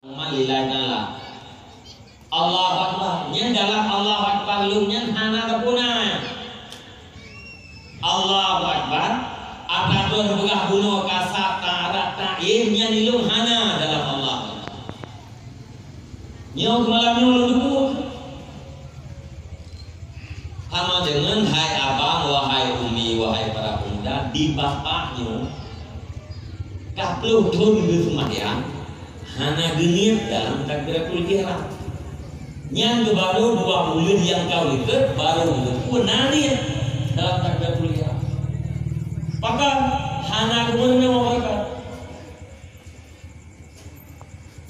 Lillahi ta'ala. Allahu Akbar. Nyen dalam Allahu Akbar lu nyen hana kapuna. Allahu Akbar. Akatur begah bunuh kasata rata nyen ilung hana dalam Allah. Nyok malam nyok lu hama dengan hai abang, wahai umi, wahai para pemuda, di bapaknya kapluh tun di semayang hana genit dalam takbiratul ihram. Yang baru 2 bulan yang kau ikut baru pun nanti dalam takbiratul ihram. Maka hana kemudian mereka.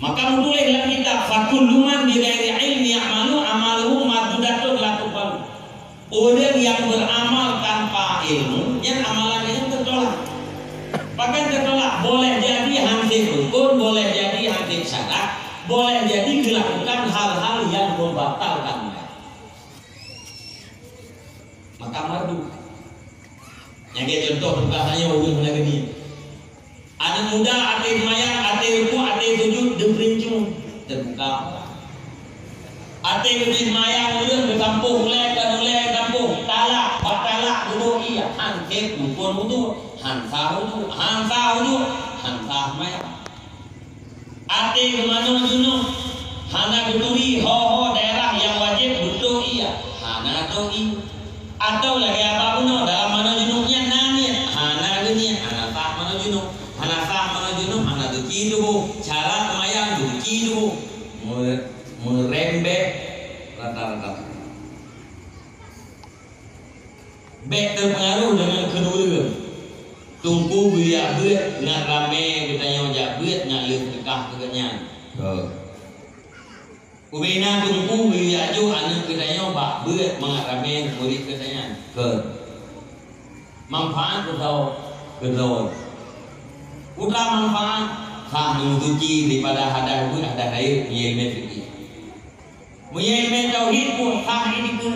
Maka mulailah kita fakulluman bi ghairi ilmi ya'malu amaluhu mardudatun la tuqbal. Orang yang beramal tanpa ilmu, yang amalannya tertolak. Bahkan tertolak, boleh jadi hansip rukun, boleh jadi hansip syarat, boleh jadi dilakukan hal-hal yang membatalkan. Maka mardu. Yang kayak contoh perkataannya ulun lagi. Anak muda ate mayang, ate ruku, ate sujud demperincung terbuka. Ate ruku mayang ulun berkampung mulai kampung talak, batalak dulu iya hansip rukun itu. Hansa mayang. Ate kemana dulu? Hana keturi ho daerah yang wajib butuh iya. Hana to i. Atau lagi apa pun dalam mana junuknya nanya. Hana gini, hana tak mana junuk. Hana tak mana junuk, hana duki dulu. Cara mayang duki dulu. Merembek rata-rata. Bek terpengaruh dengan kedua. Tunggu biar beut nak rame kita nyojak beut nak leuh tekah kegenyan. Ubena tunggu biar aju anu kita nyoba beut mangat rame murid kesanyan. Manfaat kedau. Utama manfaat sah menguji daripada ada air ilmu fikih. Ilmu tauhid pun sah ini ke.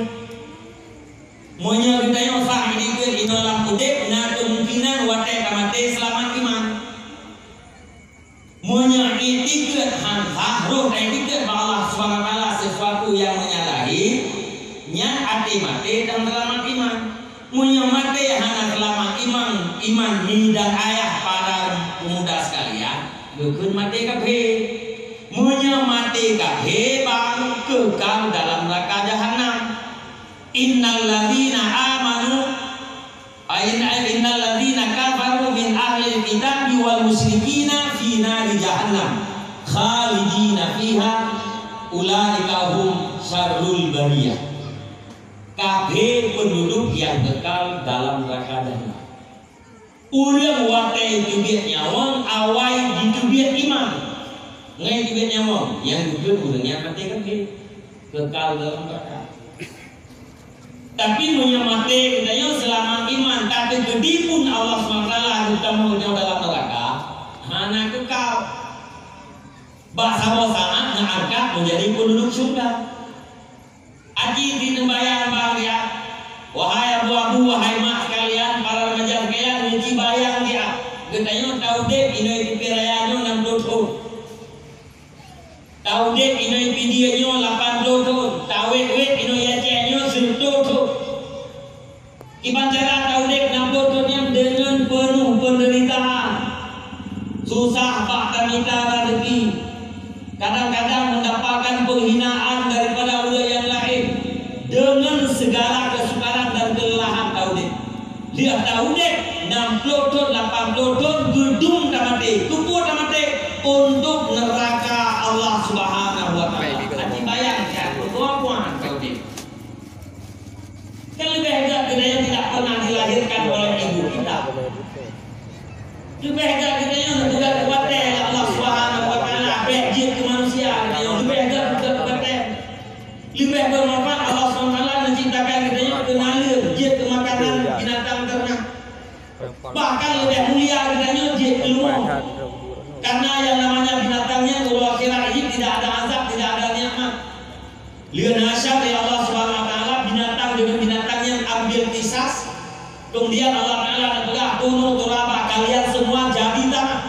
Monya kita yang sah ini ke inolam udep na kemungkinan watai kamate selamat iman. Monya itiket hansah roh itiket Allah SWT sesuatu yang menyalahi nya ati mate dan selamat iman. Monya mate hana selamat iman ni dan ayah para pemuda sekalian gekun mate kabeh. Monya mate kabeh bang kekal dalam neraka jahanam. Innal ladzina amanu innal ladzina kafaru min ahli kitab wal musyrikina fi nari jahannam khalidina fiha ulaika hum syarrul bariyah. Kabeh penduduk yang kekal dalam neraka jahanam. Urang watai jubiat nyawang awai dijubiat iman. Ngai jubiat nyawang yang duduk urangnya mati kabeh kekal dalam neraka. Tapi menyemati kita selama iman tapi gede pun Allah SWT bertemunya dalam neraka hana kekal. Bahasa bosangan ngangkat menjadi penduduk surga. Aji dinembayang bahagia. Wahai abu-abu, wahai mak sekalian, para remaja sekalian, uji bayang dia. Getanya tahu dek inoi pipirayanya 60 tahun. Tahu dek inoi pidianya 80 tahun. Tahu wet inoi yacenya 10 tahun. Ibarat tahu dek 60 tahun yang dengan penuh penderitaan. Susah pak minta rezeki. Kadang-kadang mendapatkan penghinaan daripada orang yang lain dengan segala kesukaran dan kelelahan tahu dek. Lihat tahu dek 60 tahun 80 tahun gedung tamate, tubuh tamate untuk neraka Allah Subhanahu wa taala. Nanti bayangkan kemampuan tahu dek. Kan lebih hebat kita yang tidak pernah dilahirkan oleh ibu kita. Lebih hebat kita yang juga kuatnya Allah Subhanahu wa taala bejit ke manusia kita yang lebih hebat juga kuatnya. Lebih bermanfaat Allah Subhanahu wa taala menciptakan kita yang kenalir jit ke makanan binatang ternak. Bahkan lebih mulia kita yang jit ilmu. Karena yang namanya binatangnya kalau akhirat ini tidak ada azab, tidak ada nikmat. Lihat nasyar ya Allah Subhanahu wa taala binatang dengan binatang yang ambil kisas. Kemudian Allah Taala telah kunu turaba kalian semua jadi tanah.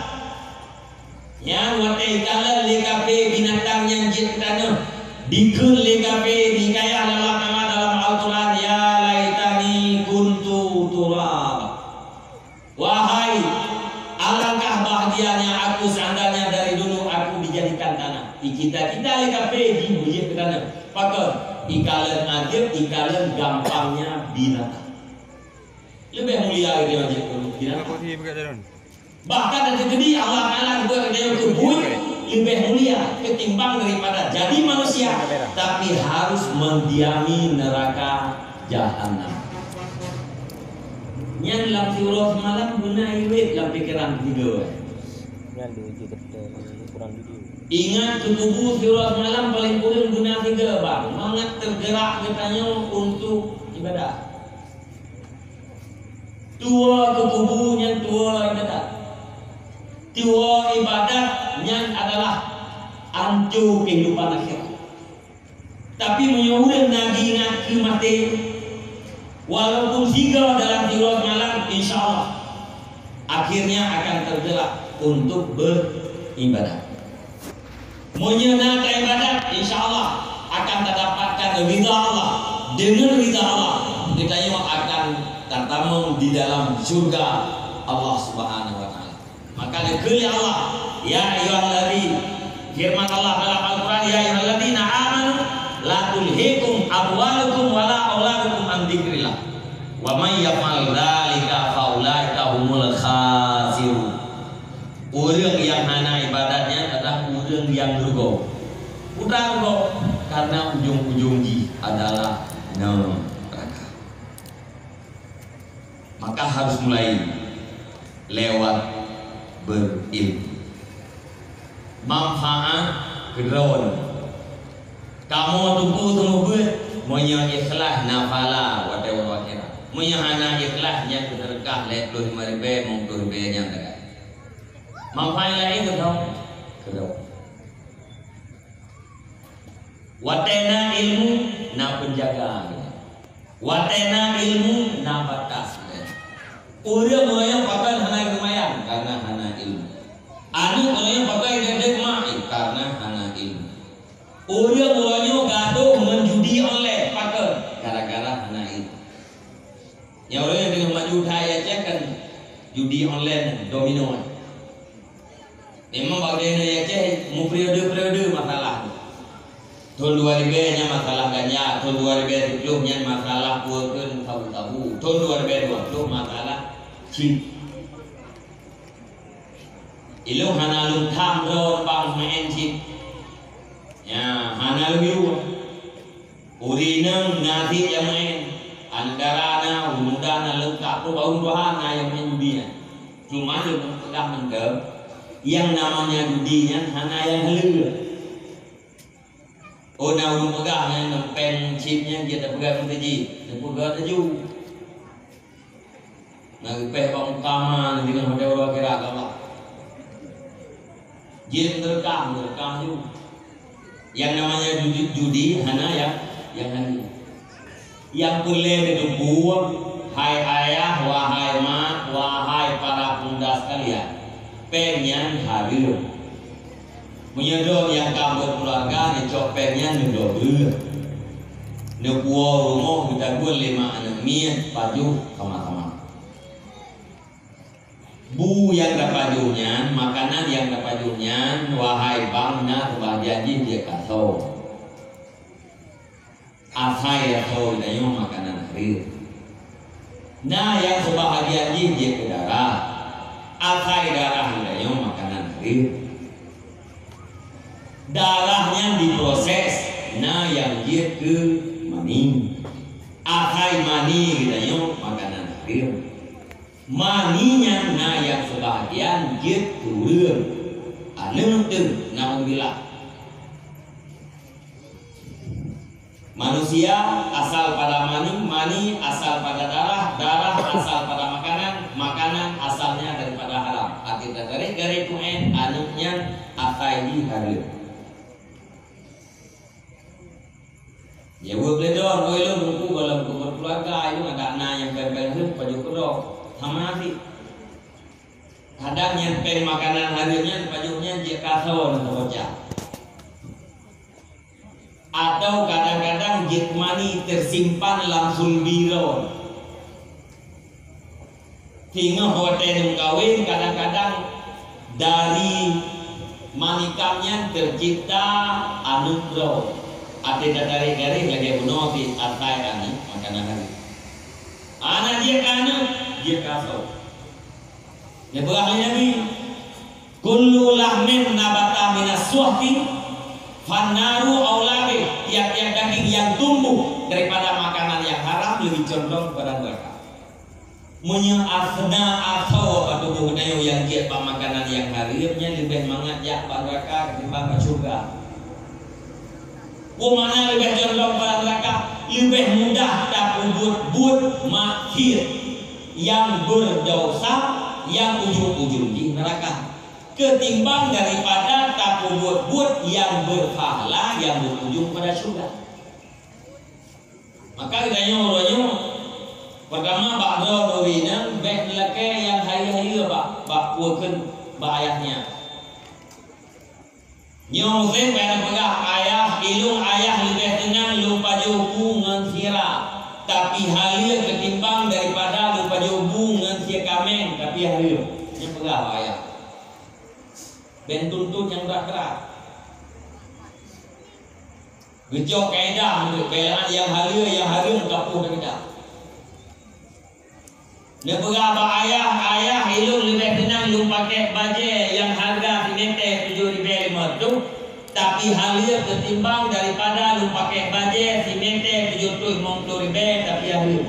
Yang watai kalian lekape dikeun lekape nikaya dalam Al-Qur'an ya laitani kuntu turab. Wahai alangkah bahagianya aku seandainya dari dulu aku dijadikan tanah. Kita lekape dibujik ke tanah. Pakar ikalan adib ikalan gampangnya binatang. Lebih mulia dia wajib binatang. Bahkan ada gede Allah Taala buat dia kubur lebih mulia ketimbang daripada jadi manusia, tapi harus mendiami neraka jahanam. Yang dalam surah malam guna iwit dalam pikiran tiga. Ingat tubuh surah malam paling kurang guna tiga bang. Mangat tergerak katanya untuk ibadah. Tua ke kubunya tua ibadat. Tua ibadatnya adalah hancur kehidupan akhirat. Tapi menyuruh Nabi ingat ke mati. Walaupun tiga dalam tiga malam, insya Allah akhirnya akan tergerak untuk beribadah. Menyenangkan ibadat, insya Allah akan terdapatkan ridha Allah. Dengan ridha Allah, kita akan tertamu di dalam surga Allah Subhanahu Wa Taala. Maka dikiri Allah, ya ayyuhalladzina, firman Allah dalam Al-Quran, ya ayyuhalladzina amanu la tulhikum amwalukum wala auladukum an dzikrillah wa may yaf'al dzalika fa ulaika humul khasirun. Orang yang hana ibadatnya adalah orang yang rugo. Udah rugo karena ujung-ujungnya adalah neraka. Maka harus mulai lewat berilmu. Manfaat kedron. Kamu tunggu monya ikhlas nafala wa tawakira. Monya hana ikhlasnya keterkah lek 25.000 mung 25.000 yang dekat. Manfaat lain kedron. Watena ilmu na penjaga. Watena ilmu na batas. Orang yang pakai hana lumayan karena hana ilmu. Anu orang yang pakai dedek mah karena hana ilmu. Orang yang gaduh menjudi online pakai gara-gara hana ilmu. Yang orang yang dengan maju daya cek kan judi online domino. Memang bagian yang cek mu periode masalah. Tahun 2000 nya masalah ganja, tahun 2010 nya masalah puekeun tabu-tabu, tahun 2020 masalah cinta. Ilu hana lung tham ron bang main cinta. Ya, hana lu urinang nasi yang main andarana umudana lengkap tu bau dohana yang main dunia. Cuma lu pegang mendem yang namanya dudinya hana yang halu. Oh, nak urut pegang yang pen chipnya dia tak pegang terji, tak pegang terju. Nak peh bang utama dengan hotel orang kira kalah. Dia terekam tu. Yang namanya judi hana yang hana. Yang boleh dibuat, hai ayah, wahai mak, wahai para pemuda sekalian, pengen hadir. Menyedot yang kamu keluarga ni copetnya nyedot dulu. Nebuah rumah kita buat 5 anak mian paju sama-sama. Bu yang dapat pajunya, makanan yang dapat pajunya, wahai bangna kebahagiaan dia kasau. Asai kasau dia makanan hari. Nah yang kebahagiaan dia ke darah. Asai darah dia makanan hari. Darahnya diproses, nah yang dia ke mani. Akai mani kita makanan akhir. Maninya nah yang sebahagian dia turun. Anu tu naudzubillah. Manusia asal pada mani, mani asal pada darah, darah asal pada makanan, makanan asalnya daripada haram. Arti dari tuen anunya akai di hadir. Ya boleh dong, boleh buku dalam keluarga itu ada anak yang pengen paju kerok, sama nasi. Kadang yang pengen makanan harinya pajunya dia kasau atau bocah. atau kadang-kadang jitmani tersimpan langsung biro. Hingga hotel kawin kadang-kadang dari manikamnya tercipta anugerah. Ada dari garis lagi bunuh di atai kami makanan hari. Anak dia kana dia kasau. Ya berahli Nabi. Kullu lahmin nabata minas suhti fannaru aulabi. Tiap-tiap daging yang tumbuh daripada makanan yang haram lebih condong pada neraka. Menyeafna atau tubuh dayo yang giat pak makanan yang harimnya lebih mengajak pada neraka ketimbang surga. Mana lebih condong pada neraka, lebih mudah dapat buat makhir yang berdosa yang ujung-ujung di neraka ketimbang daripada tak buat yang berpahala yang berujung pada surga. Maka kita nyoronyo pertama bakdo dowina bek leke yang hari-hari bak puakeun ba ayahnya. Nyong sen pada pegah ayah ilung ayah lebih tenang lupa jobu ngan sira tapi halia ketimbang daripada lupa jobu ngan sia kamen tapi halia nya pegah ayah. Ben tuntut yang berat-berat. Gejok kaedah untuk belaan yang halia kapuh kaedah. Dia berapa ayah ilung lebih tenang lu pakai baju yang harga sinete 7.500 tapi halia ketimbang daripada lu pakai baju sinete 750.000 tapi halia.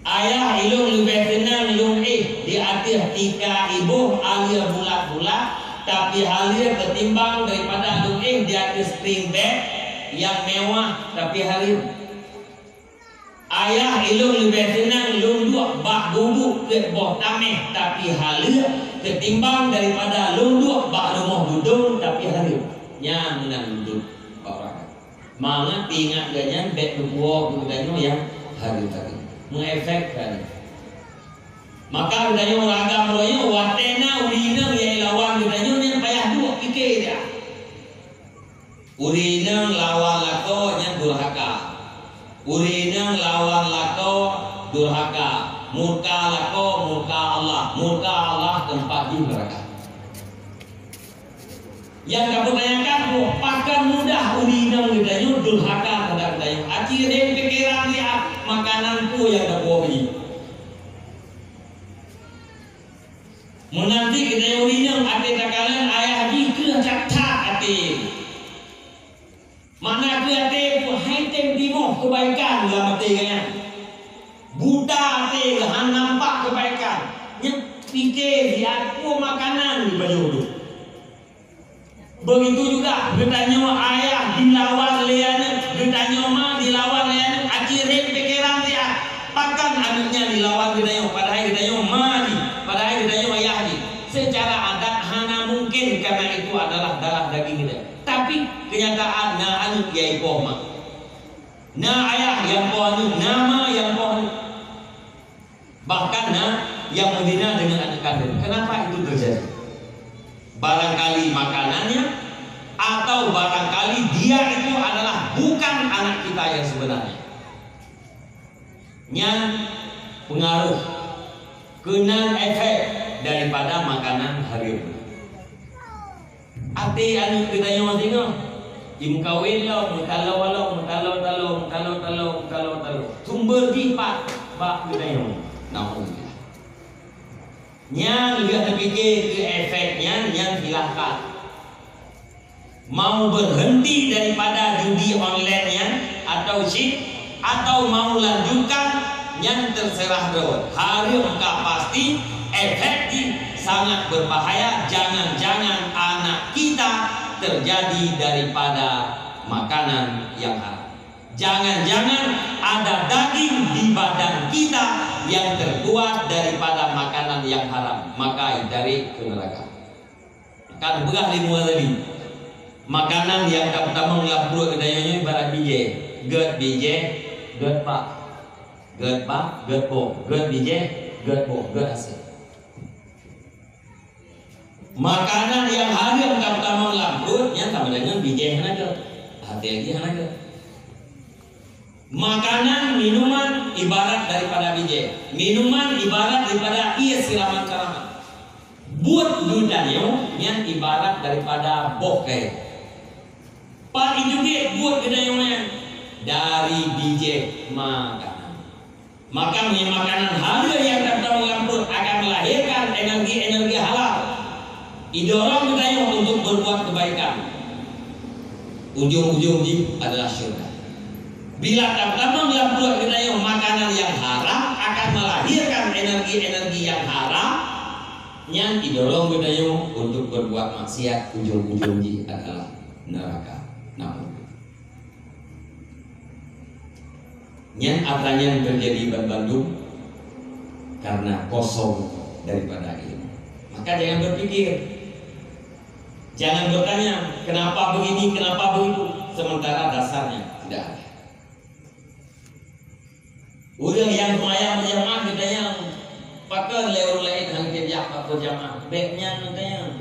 Ayah ilung lebih tenang lu di atas tika ibu alia bulat-bulat tapi halia ketimbang daripada lu di atas spring bed yang mewah tapi halia. Ayah ilung lebih senang lunduk bak duduk ke bawah tameh tapi halia ketimbang daripada lunduk bak rumah duduk tapi halia. Nya menang duduk orang. Mangat ingat ganyan bek dua budanya yang hari-hari mengefek kan. Maka budanya ragam roya watena urina ya lawan budanya yang payah dua fikir dia. Urina lawan lako yang durhaka. Urina lawan lako durhaka, murka lako murka Allah tempat di neraka. Yang kamu tanyakan, pakan mudah urina lidahnya durhaka terhadap dayung. Aci dia pikiran dia makananku yang tak bawa beli. Menanti kita urina ati takalan ayah di ke cakap ati. Mana ke hai tem timo kebaikan dalam hati kalian. Buta hati han nampak kebaikan. Nya fikir dia aku makanan di baju tu. Begitu juga bertanya ayah dilawan leana, bertanya ma dilawan leana, akhirnya pikiran dia pakan anaknya dilawan bertanya padahal bertanya ma di, padahal bertanya ayah di. Secara adat hana mungkin karena itu adalah darah daging kita. Tapi kenyataan na anu kiai pohma, na ayah yang pohanu, nama yang pohanu, bahkan na yang menghina dengan anak kandung. Kenapa itu terjadi? Barangkali makanannya, atau barangkali dia itu adalah bukan anak kita yang sebenarnya. Nya pengaruh, kena efek daripada makanan hari ini. Ati anu kita nyawa tengok im kawin lo mutalo sumber dipat bak kita nyawa naudzubillah. Nya lihat fikir ke efeknya yang silahkan mau berhenti daripada judi online nya atau sih atau mau lanjutkan yang terserah dawat. Hari engkau pasti efektif sangat berbahaya. Jangan-jangan anak kita terjadi daripada makanan yang haram. Jangan-jangan ada daging di badan kita yang terbuat daripada makanan yang haram, maka dari ke neraka. Kan begah lima tadi. Makanan yang pertama ngabur kedayanya ibarat bije, get bije, get pak, get po, get bije, get po, get asin. Makanan yang hadir kamu lambut yang sama dengan biji hanaga. Hati-hati hanaga. Makanan, minuman ibarat daripada biji. Minuman ibarat daripada ia siraman karaman. Buat dudanyo yang ibarat daripada bokeh. Pak juga buat dudanyo yang dari biji makanan. Maka makanan halal yang dapat mengandung akan melahirkan energi-energi halal. Didorong kita untuk berbuat kebaikan. Ujung-ujungnya adalah syurga. Bila dapat mengandung kita makanan yang haram akan melahirkan energi-energi yang haram yang didorong kita untuk berbuat maksiat. Ujung-ujungnya adalah neraka. Namun yang akhirnya terjadi di Bandung karena kosong daripada ilmu. Maka jangan berpikir, jangan bertanya kenapa begini, kenapa begitu, sementara dasarnya tidak ada. Udah yang lumayan berjamaah kita yang pakai lewat lain hangkit jak berjamaah, baiknya katanya.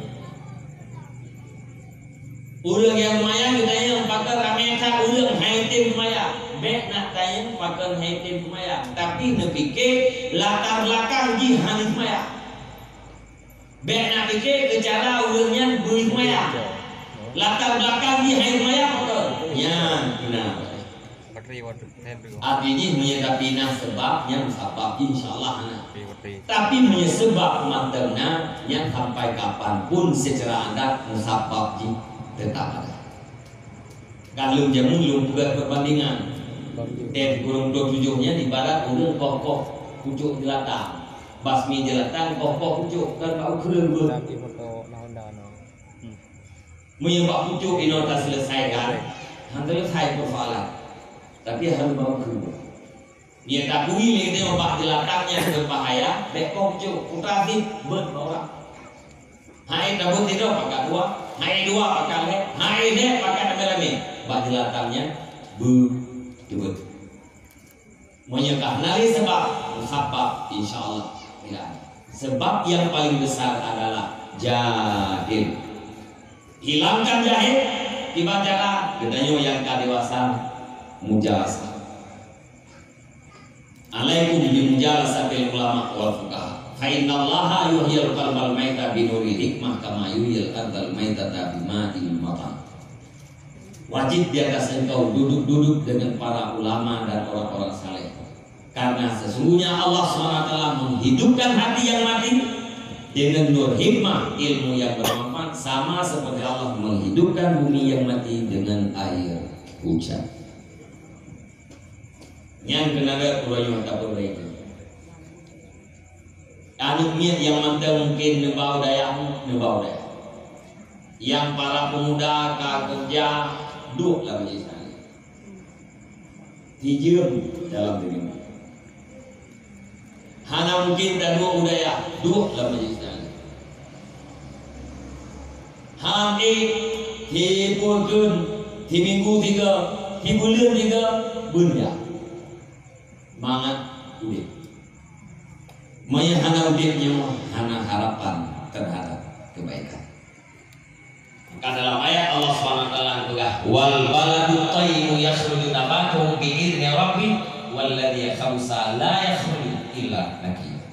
Udah yang lumayan kita yang pakai ramekan, udah haitim lumayan. Baik nak tanya pakai haitim lumayan, tapi nepikir latar belakang jihad lumayan. Baik nak fikir ke cara ulangnya beri lumayan. Latar belakang jihad lumayan pakai. Ya, benar. Artinya menyebabkan nah sebabnya sebab insyaallah nah. Tapi menyebab matanya yang sampai kapanpun secara adat musabab tetap ada. Kalau jamu belum buat perbandingan. Dan kurung 27-nya di barat urang kokoh pucuk jelata. Basmi jelata kokoh pucuk kan kau keren ber. Menyebab pucuk ini tak selesaikan. Hantar selesai persoalan. Tapi harus bawa keren. Dia tak boleh dia membak jelatanya berbahaya. Bekok pucuk putrasi berbawa. Hai tabut itu pakai dua. Hai dua pakai leh. Hai deh pakai ambil-ambil. Bak jelatanya Jebut. Menyekah nari sebab insyaallah tidak. Sebab yang paling besar adalah jahil. Hilangkan jahil dibacakan gedanyo yang kadewasa mujalasah. Alaikum bi mujalasatil ulama wal fuqaha. Fa innallaha yuhyil qalbal maita bi nuri hikmah kama yuhyil ardal maitata bi ma'il matan. Wajib di atas engkau duduk-duduk dengan para ulama dan orang-orang saleh. Karena sesungguhnya Allah SWT menghidupkan hati yang mati dengan nur hikmah, ilmu yang bermanfaat, sama seperti Allah menghidupkan bumi yang mati dengan air hujan. Yang kenaga kurang tak perbaiki. Anu miat yang mantap mungkin nebau daya. Yang para pemuda kerja duduk dalam majlis tadi. Diam dalam dirimu. Hana mungkin tak dua budaya duduk dalam majlis tadi. Hari hipurkan di minggu 3, di bulan 3 benda. Mangat udip. Maya hana udipnya hana harapan terhadap kebaikan. Maka dalam ayat Allah SWT berkata, wal baladu thayyibu yakhruju nabatuhu bi idzni rabbi walladzi khabutha la yakhruju illa nakiyya.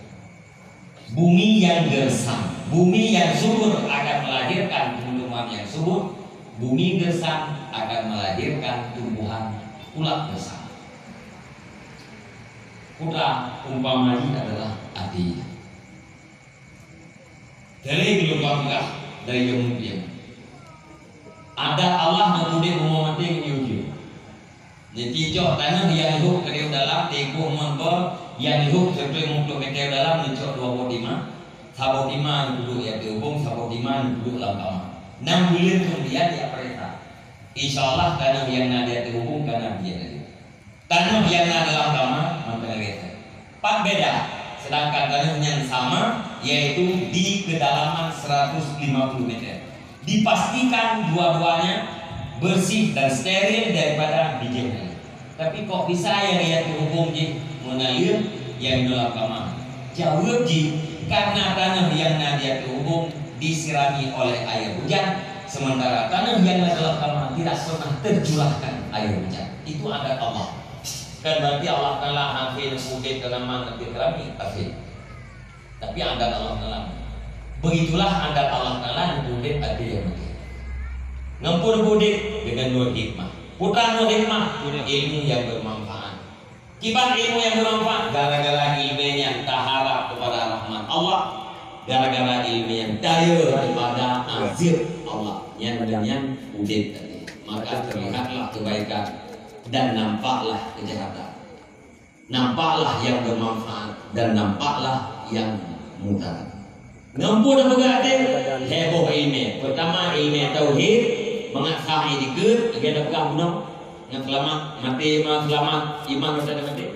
Bumi yang gersang, bumi yang subur akan melahirkan tumbuhan yang subur, bumi gersang akan melahirkan tumbuhan pula gersang. Putra umpamanya adalah adi. Dari gelombang dari yang mulia. Ada Allah mengundi memomati menyuji. Jadi cok tanah yang hidup keriu dalam teko membor yang hidup seperti mungkin meter dalam mencok 25 duduk ya dihubung 5 duduk dalam kamar. 6 bulan kemudian dia perintah. Insyaallah tanah yang nadia dihubung karena dia tadi. Tanah yang ada dalam kamar memperlihatkan. Pak beda. Sedangkan tanah yang sama yaitu di kedalaman 150 meter. Dipastikan dua-duanya bersih dan steril daripada bijinya. Tapi kok bisa yang ia terhubung mengalir yang dalam kamar? Jawab karena tanah yang nadia terhubung disirami oleh air hujan, sementara tanah yang dalam tanah tidak pernah tercurahkan air hujan. Itu adat Allah. Kan berarti Allah Ta'ala hampir mungkin kenama nanti kerami tapi adat Allah Ta'ala. Begitulah adat Allah Ta'ala mungkin ada yang mungkin ngempur budik dengan nur hikmah. Putra nur hikmah, ilmu yang bermanfaat. Kibat ilmu yang bermanfaat gara-gara ilmunya taharap kepada rahmat Allah, gara-gara ilmunya daya kepada azir Allah yang udit tadi. Maka terlihatlah kebaikan dan nampaklah kejahatan, nampaklah yang bermanfaat dan nampaklah yang mudarat. Ngempur dan bergati heboh ilmu. Pertama ilmu tauhid, mengasah dikit, dia pegang gunung yang selamat, mati selamat, iman sudah mati.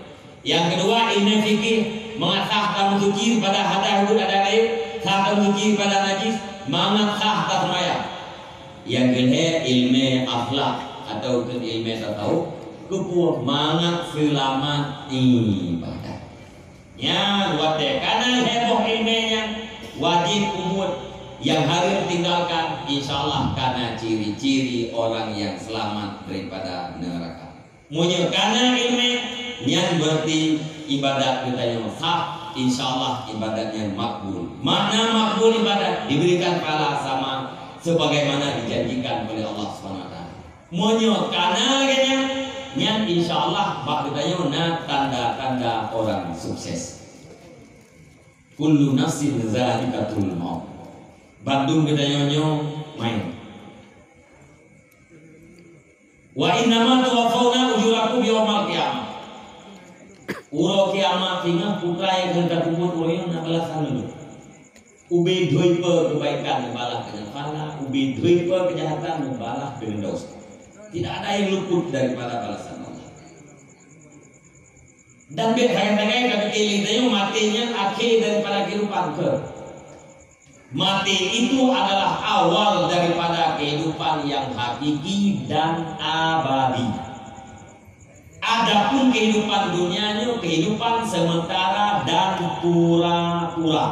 Yang kedua ilmu fikih, mengasah kamu suci pada hadas hudud ada lain, sah kamu suci pada najis, mengasah tasmayah. Yang ketiga ilmu akhlak atau ilmu tasawuf, kepuh mangat selamat ibadah. Ya, buat karena heboh ilmunya wajib umur yang harus tinggalkan, insyaallah karena ciri-ciri orang yang selamat daripada neraka. Munyo karena ilmu yang berarti ibadat kita yang sah, insyaallah ibadatnya makbul. Makna makbul ibadat diberikan pahala sama sebagaimana dijanjikan oleh Allah SWT. Munyo karena lagi yang insyaallah bak kita yang tanda-tanda orang sukses. Kullu nafsin za'iqatul maut. Bandung kita nyonyo main. Wa innama tuwaffawna ujurakum yaumal qiyamah. Uro kiamat tinggal putra yang hendak kubur ureun nabalasan dulu. Ubi dua kebaikan membalas dengan pahala, ubi dua kejahatan membalas dengan dosa. Tidak ada yang luput daripada balasan Allah. Dan biar-biar kami pilih itu matinya akhir daripada kehidupan ke. Mati itu adalah awal daripada kehidupan yang hakiki dan abadi. Adapun kehidupan dunianya kehidupan sementara dan pura-pura.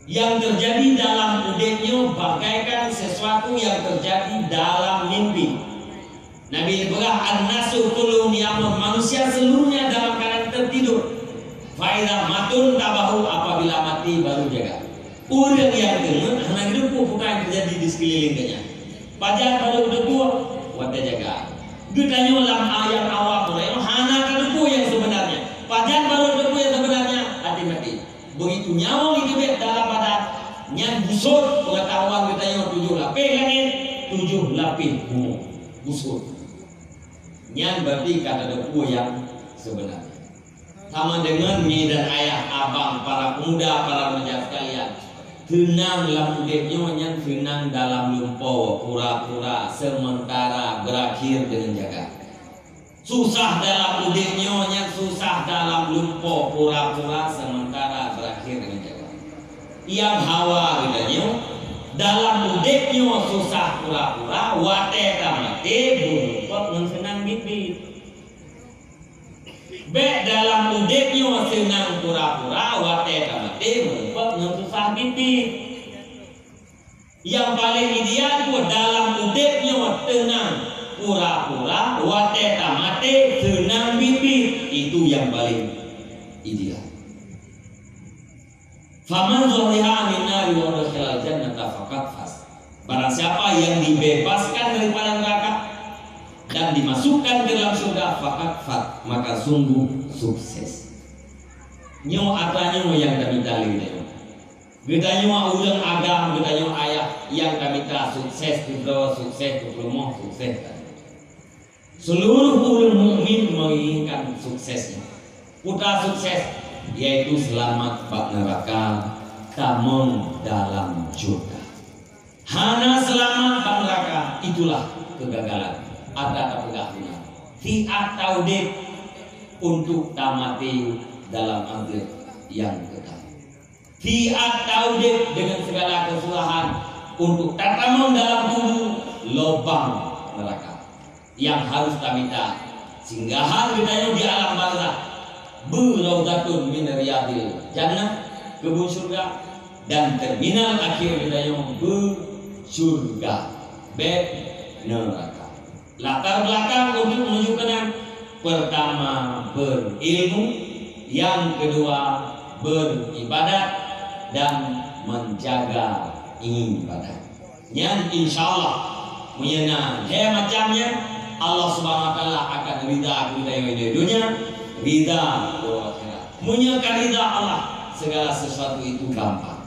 Yang terjadi dalam udahnya bagaikan sesuatu yang terjadi dalam mimpi. Nabi berkata, an-nasu kulluhum yamun, manusia seluruhnya dalam keadaan tertidur. Faidah matun tabahu, apabila mati baru jaga. Orang yang dengar hanya debu bukan yang terjadi di sekelilingnya. Pajar baru debu, wata jaga. Getanya dalam ayat awal mulai hanya debu yang sebenarnya. Pajar baru debu yang sebenarnya hati-hati. Begitu nyawa itu dalam badan yang busur pengetahuan getanya 7 lapis langit, 7 lapis bumi busur. Yang berarti kata debu yang sebenarnya. Sama dengan mi dan ayah, abang, para pemuda, para remaja sekalian, tenang dalam udipnya yang tenang dalam lumpur, pura-pura, sementara berakhir dengan jaga. Susah dalam udipnya yang susah dalam lumpur, pura-pura, sementara berakhir dengan jaga. Yang hawa bedanya dalam udipnya susah pura-pura, wate kamate, berumput mensenang bibit. Baik dalam udiknya senang pura-pura, wate kamate merupakan susah pipi. Yang paling ideal itu dalam udiknya tenang pura-pura, wate kamate senang pipi. Itu yang paling ideal. Faman zuhriha minar wa dakhala jannata faqad faz. Barang siapa yang dibebaskan daripada neraka dan dimasukkan ke dalam surga, faqad, maka sungguh sukses. Nyo atanya yang kami tali itu. Kita nyo ulang agam, kita nyo ayah yang kami tak sukses, kita sukses, kita sukses. Seluruh orang mukmin menginginkan suksesnya. Putra sukses yaitu selamat bak neraka, tamun dalam surga. Hana selamat bak neraka, itulah kegagalan. Ada kegaduhan, fiat taudib untuk tamati dalam azab yang kekal. Fiat taudib dengan segala kesalahan untuk tatamun dalam tubuh lubang neraka yang harus kami tak singgahan kita di alam barzakh, beraudatun min riyadil jannah, kebun surga, dan terminal akhir dayong surga, neraka. Latar belakang untuk menuju ke pertama berilmu, yang kedua beribadat dan menjaga ibadat. Yang insya Allah menyenang macamnya Allah Subhanahu Wa Taala akan ridha kita di dunia, ridha akhirat. Menyenangkan ridha Allah, segala sesuatu itu gampang.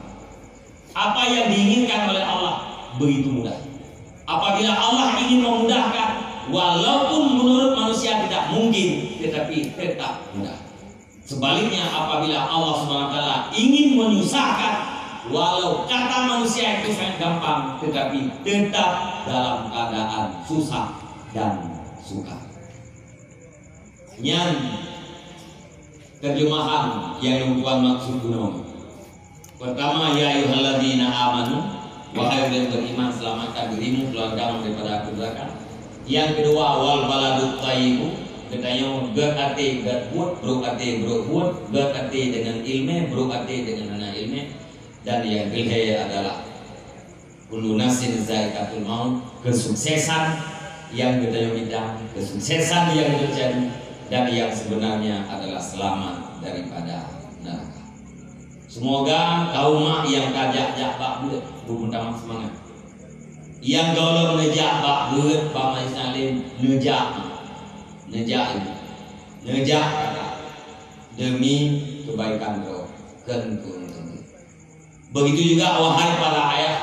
Apa yang diinginkan oleh Allah begitu mudah. Apabila Allah ingin memudahkan, walaupun menurut manusia tidak mungkin, tetapi tetap mudah. Sebaliknya apabila Allah SWT ingin menyusahkan, walau kata manusia itu sangat gampang, tetapi tetap dalam keadaan susah dan sukar. Yang terjemahan yang Tuhan maksud gunung. Pertama, ya ayyuhalladzina amanu, wahai yang beriman, selamatkan dirimu, keluargamu daripada api neraka. Yang kedua, wal baladut thayyibu, katanya berarti berbuat, berarti berbuat, berarti dengan ilmu, berarti dengan anak ilmu. Dan yang ketiga adalah kullu nafsin za'iqatul maut, kesuksesan yang kita minta, kesuksesan yang terjadi, dan yang sebenarnya adalah selamat daripada neraka. Semoga kaum mak yang kajak bak buat bermuntah semangat. Yang kalau nejak bak buat Pak Mai Salim nejak kata demi kebaikan roh kentung. Begitu juga wahai para ayah,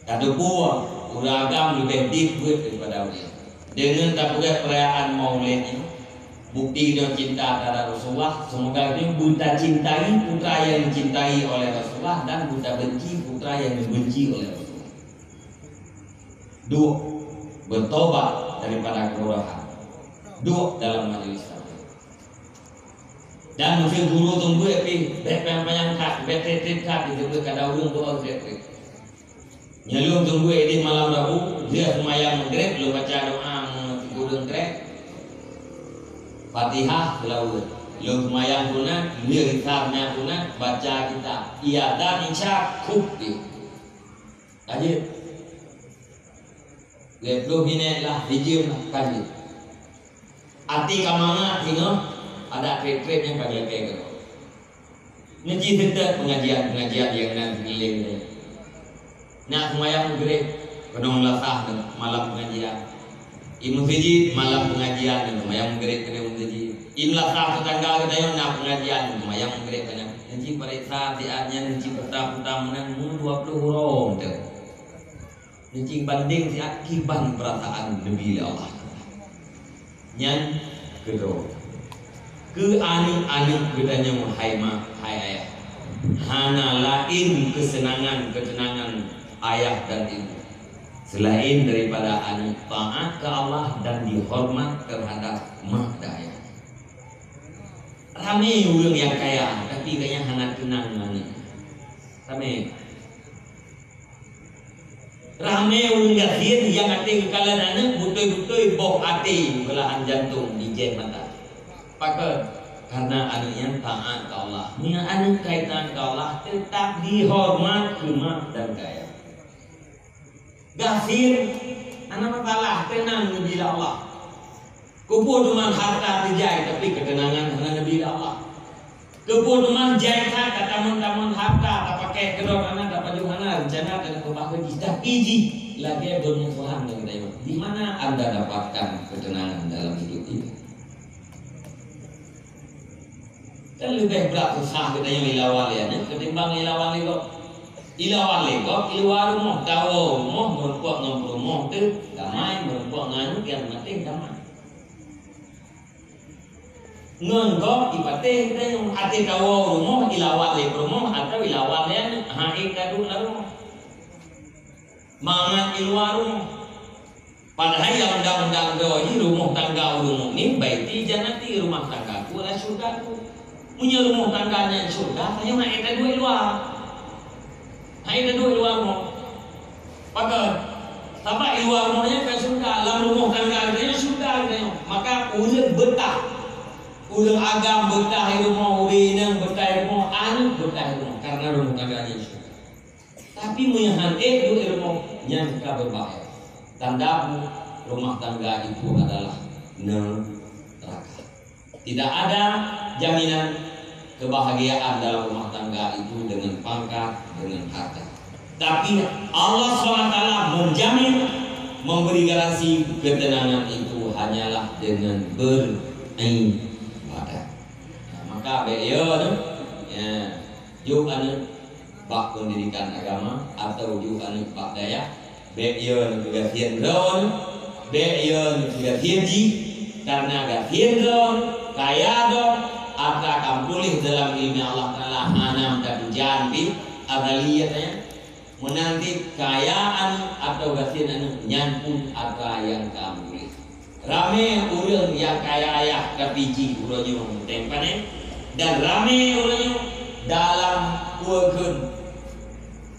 kata buah uragam lebih dikbut daripada dia. Dengan tabukat perayaan Maulid ini, bukti dengan cinta terhadap Rasulullah. Semoga itu buta cintai putra yang dicintai oleh Rasulullah, dan buta benci putra yang dibenci oleh Rasulullah. Dua, bertobat daripada kebodohan. Dua, dalam majelis taklim. Dan mungkin guru tunggu penyampaian kat, betet kat itu kada urung doa betet. Nyalung tunggu di malam Rabu, dia semayang maghrib, lu baca doa gudung trek. Fatihah laut, lu semayang punat, dia ritarnya punat, baca kita. Iya dan insya kubdi. Aja. Lihat bini lah, hijau lah, kaji. Ati kamanga tengok ada trek-trek yang pada kayak gitu. Ngaji tetap pengajian yang nanti nilai. Nak semayang maghrib, penong lasah malam pengajian. Ibnu Fiji malam pengajian dan semayang maghrib kena mengaji. Ibnu lasah tetangga kita yang nak pengajian, semayang maghrib kena. Ngaji pada saat diatnya ngaji pertama menang 20 huruf tu. Ngaji banding si akiban perasaan lebih Allah. Yang kedua, ke-anu bedanya hai ayah. Hana lain ketenangan ayah dan ibu, selain daripada anu taat ke Allah dan dihormat terhadap mak dan ayah. Rame orang yang kaya, tapi kayaknya hangat kenang mana. Rame orang gasian yang hati kekalan anak betul-betul boh hati belahan jantung di jem mata. Pakai karena anaknya taat ke Allah. Nia anak kaitan ke Allah tetap dihormat ke mak dan kaya. Gafir anak matalah tenang bila Allah. Kumpul dengan harta dijai tapi ketenangan hanya bila Allah. Kumpul dengan jahit kata taman harta tak pakai kedok anak dapat johana rencana dan kebahagiaan kita iji lagi bermusuhan dengan kita. Di mana Anda dapatkan ketenangan dalam hidup ini? Kan lebih berat susah kita yang ilawal ya, ketimbang ilawal itu. Ilawal lekok, iluar rumah, tahu rumah, merupakan ngam rumah tu, damai, merupakan nganu yang penting damai. Ngengkok, ipateh kita yang hati tahu rumah, ilawal lek rumah, atau ilawal yang hai kadu rumah. Mangat iluar rumah. Padahal yang undang-undang doa rumah tangga rumah ni, baiti janati rumah tanggaku adalah surgaku. Punya rumah tangganya surga, saya nak ada dua luar. Ada dua luar rumah. Maka sampai luar rumahnya ke surga, dalam rumah tangga dia surga dia. Maka ulang betah, ulang agam betah rumah, ulang betah rumah, anu betah rumah. Karena rumah tangga Tapi muyahan du ilmu yang berbahaya. Tandamu rumah tangga itu adalah neraka. Tidak ada jaminan kebahagiaan dalam rumah tangga itu dengan pangkat, dengan harta. Tapi Allah SWT menjamin, memberi garansi ketenangan itu hanyalah dengan beribadah. Nah, maka beliau yuk anu bak pendidikan agama atau yuk anu bak daya, beliau juga hiendron, beliau juga hieji karena gak hiendron kaya dong akan pulih dalam ilmu Allah Taala anam dan janbi adaliyatnya menanti kayaan atau gasin anu nyampun apa yang kamu rame urang yang kaya ayah kapiji urangnya tempane dan rame urangnya dalam kuekeun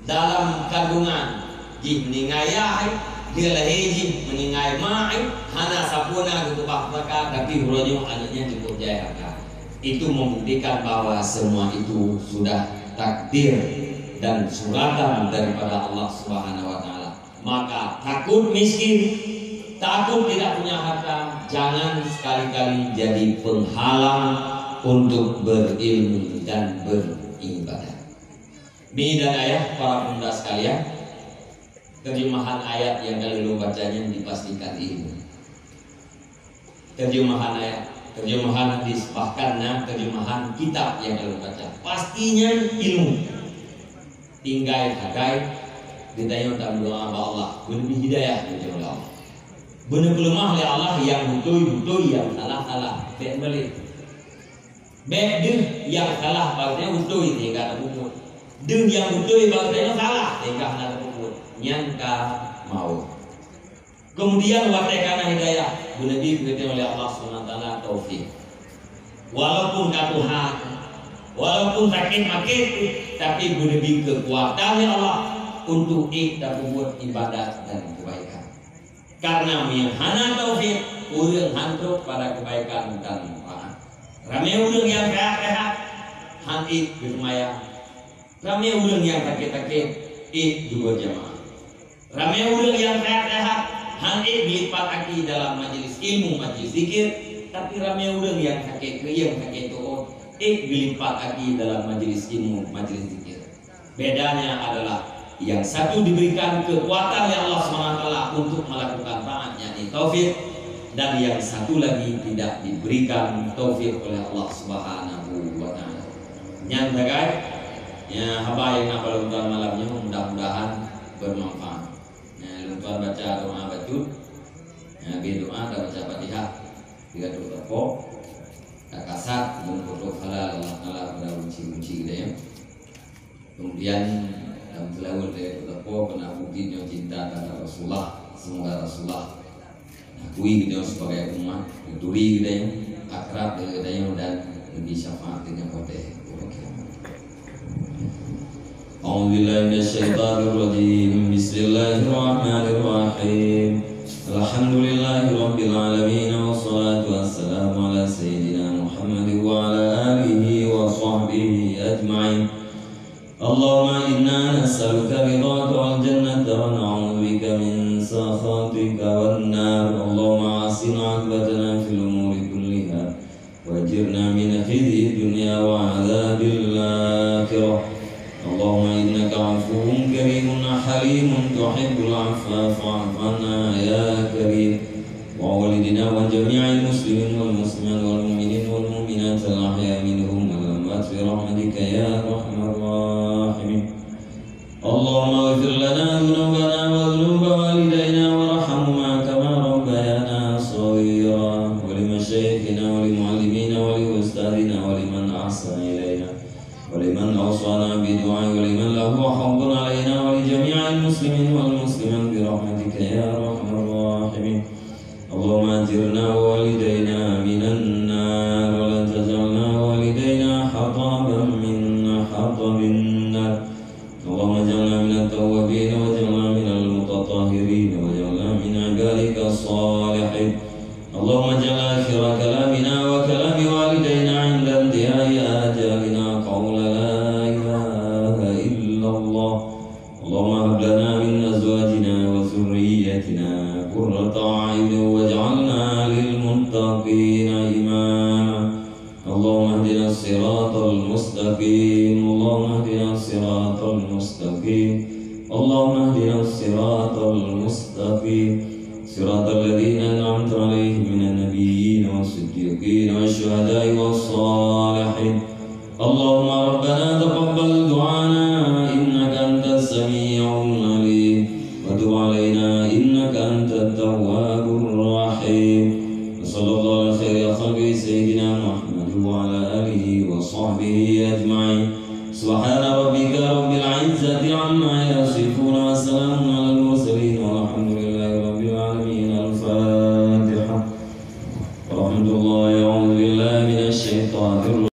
dalam kandungan jih meningayah dia lahiji meningai mai hana sapuna gitu bakaka tapi urangnya anaknya cukup jaya. Itu membuktikan bahwa semua itu sudah takdir dan suratan daripada Allah Subhanahu wa taala. Maka takut miskin, takut tidak punya harta, jangan sekali-kali jadi penghalang untuk berilmu dan beribadah. Ini dan ayah para pemuda sekalian, terjemahan ayat yang kali lu bacanya dipastikan ilmu. Terjemahan ayat, terjemahan hadis, bahkannya terjemahan kitab yang kalian baca pastinya ilmu. Tinggal hagai ditanya tentang doa Allah, benar hidayah dari Allah. Benar lemah oleh Allah yang betul yang salah ben balik. Bedeh yang salah bahasanya betul itu enggak ada buku. Deng yang betul bahasanya salah enggak ada buku. Nyangka mau. Kemudian watekana hidayah benar diberikan oleh Allah SWT taufik. Walaupun katuhan, walaupun sakit tapi lebih kekuatan Allah untuk kita buat ibadah dan kebaikan. Karena yang hana taufik, urang hantu pada kebaikan dan manfaat. Rame urang yang sehat-sehat, hanti bermaya. Rame urang yang sakit-sakit, juga jamaah. Rame urang yang sehat-sehat, hanti dilipat lagi dalam majelis ilmu, majelis zikir. Tapi rame urang yang sakit kriang, sakit tuh, dilipat lagi dalam majelis ilmu, majelis zikir. Bedanya adalah yang satu diberikan kekuatan oleh Allah SWT untuk melakukan taat, yakni taufik, dan yang satu lagi tidak diberikan taufik oleh Allah Subhanahu wa taala. Nyata guys, ya haba yang apal luntuan malamnya mudah-mudahan bermanfaat. Nah, luntuan baca doa bacut, ya doa dan baca Fatihah. Tiga doa pokok, tak kasat, mengkodok halal Allah Taala pada kunci-kunci gitu ya. Kemudian dalam selawat dari doa pokok kena bukti cinta terhadap Rasulullah. Semoga Rasulullah akui gitu sebagai umat, duri gitu ya, akrab gitu ya, dan lebih syafaat dengan khotbah. A'udzubillahi minasyaitonir rajim. Bismillahirrahmanirrahim. Alhamdulillahirabbil alamin wassalatu wassalamu ala sayyidina Muhammad wa ala alihi wa sahbihi ajma'in. Allahumma inna nas'aluka ridhaka wal jannata wa na'udzubika min sakhatika wan nar. Allahumma asin 'aqibatana fil umuri kulliha wajirna min khizyi dunya wa 'adzabil akhirah. Allahumma innaka 'afuwwun karimun halimun tuhibbul 'afwa fa'fu 'anna ya karim. Wa walidina wa jami'il muslimin wal muslimat wal mu'minin wal mu'minat al ahya minhum wal amwat bi rahmatika ya arhamar rahimin. Allahumma ighfir lana dhunubana wa dhunuba walidayna warhamhuma kama rabbayana shaghira. Wa li masyayikhina wa li mu'allimina wa li ustadina wa liman ahsana ilayna ولمن أوصانا بدعاء ولمن له حظ علينا ولجميع المسلمين والمسلمات برحمتك يا أرحم الراحمين. اللهم أجرنا ووالدينا من النار ولا تجعلنا والدينا حطبا من حطب النار. اللهم اجعلنا من التوابين واجعلنا من المتطهرين واجعلنا من عبادك الصالحين. اللهم اجعل آخر كلامنا وكلام والدينا عند انتهاء آجالنا قول لا إله إلا الله. اللهم ذريتنا قرة أعين واجعلنا للمتقين إماما اللهم اهدنا الصراط المستقيم اللهم اهدنا الصراط المستقيم اللهم اهدنا الصراط المستقيم صراط الذين أنعمت عليهم من النبيين والصديقين والشهداء والصالحين اللهم ربنا تقبل دعانا إنك أنت السميع العليم وتب علينا إنك أنت التواب الرحيم وصلى الله على خير خلقه سيدنا محمد وعلى آله وصحبه أجمعين سبحان ربك رب العزة عما يصفون وسلام على المرسلين والحمد لله رب العالمين الفاتحة ورحمة الله أعوذ بالله من الشيطان الرجيم